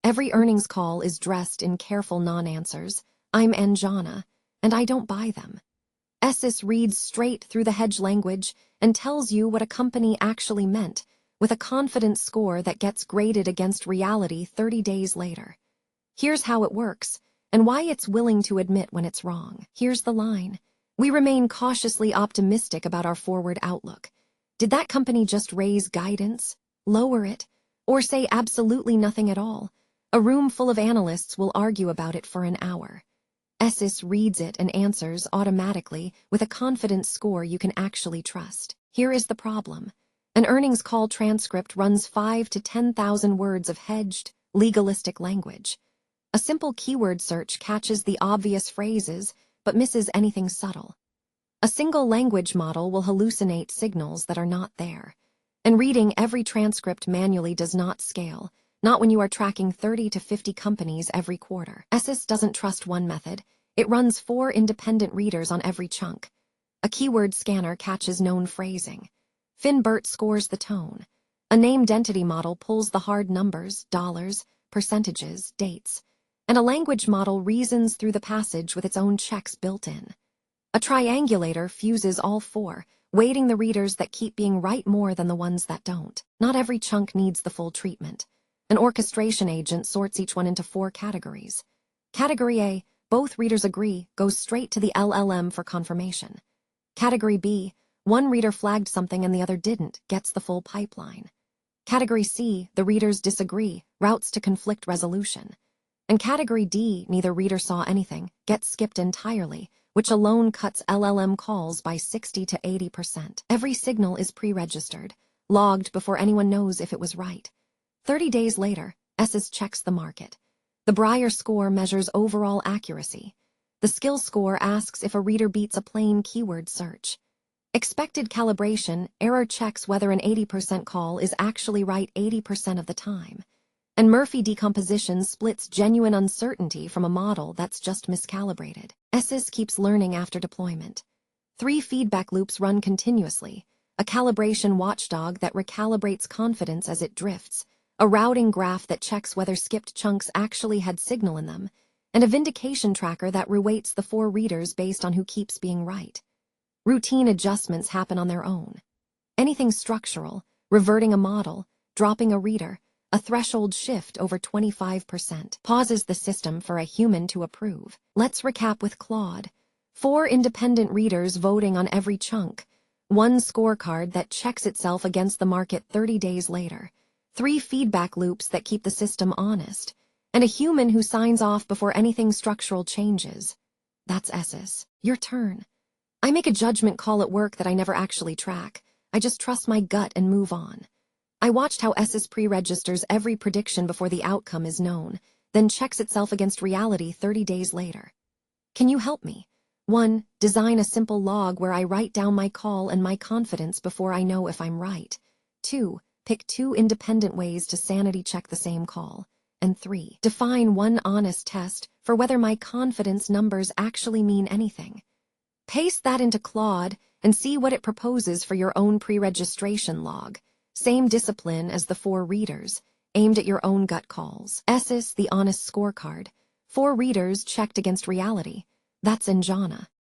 Every earnings call is dressed in careful non-answers. I'm Anjana, and I don't buy them. ECIS reads straight through the hedge language and tells you what a company actually meant, with a confidence score that gets graded against reality 30 days later. Here's how it works, and why it's willing to admit when it's wrong. Here's the line. We remain cautiously optimistic about our forward outlook. Did that company just raise guidance, lower it, or say absolutely nothing at all? A room full of analysts will argue about it for an hour. ECIS reads it and answers automatically with a confidence score you can actually trust. Here is the problem. An earnings call transcript runs 5,000 to 10,000 words of hedged, legalistic language. A simple keyword search catches the obvious phrases but misses anything subtle. A single language model will hallucinate signals that are not there. And reading every transcript manually does not scale, not when you are tracking 30 to 50 companies every quarter. ECIS doesn't trust one method. It runs 4 independent readers on every chunk. A keyword scanner catches known phrasing. FinnBERT scores the tone. A named entity model pulls the hard numbers, dollars, percentages, dates. And a language model reasons through the passage with its own checks built in. A triangulator fuses all 4, weighting the readers that keep being right more than the ones that don't. Not every chunk needs the full treatment. An orchestration agent sorts each one into 4 categories. Category A, both readers agree, goes straight to the LLM for confirmation. Category B, one reader flagged something and the other didn't, gets the full pipeline. Category C, the readers disagree, routes to conflict resolution. And Category D, neither reader saw anything, gets skipped entirely, which alone cuts LLM calls by 60 to 80%. Every signal is pre-registered, logged before anyone knows if it was right. 30 days later, ECIS checks the market. The Brier score measures overall accuracy. The skill score asks if a reader beats a plain keyword search. Expected calibration error checks whether an 80% call is actually right 80% of the time. And Murphy decomposition splits genuine uncertainty from a model that's just miscalibrated. ECIS keeps learning after deployment. 3 feedback loops run continuously, a calibration watchdog that recalibrates confidence as it drifts, a routing graph that checks whether skipped chunks actually had signal in them, and a vindication tracker that reweights the 4 readers based on who keeps being right. Routine adjustments happen on their own. Anything structural, reverting a model, dropping a reader, a threshold shift over 25%, pauses the system for a human to approve. Let's recap with Claude. 4 independent readers voting on every chunk, 1 scorecard that checks itself against the market 30 days later, 3 feedback loops that keep the system honest, and a human who signs off before anything structural changes. That's ECIS. Your turn. I make a judgment call at work that I never actually track. I just trust my gut and move on. I watched how ECIS pre-registers every prediction before the outcome is known, then checks itself against reality 30 days later. Can you help me? 1. Design a simple log where I write down my call and my confidence before I know if I'm right. 2. Pick 2 independent ways to sanity check the same call. And 3. Define 1 honest test for whether my confidence numbers actually mean anything. Paste that into Claude and see what it proposes for your own pre-registration log. Same discipline as the 4 readers, aimed at your own gut calls. ECIS, the Honest Scorecard. 4 readers checked against reality. That's Anjana.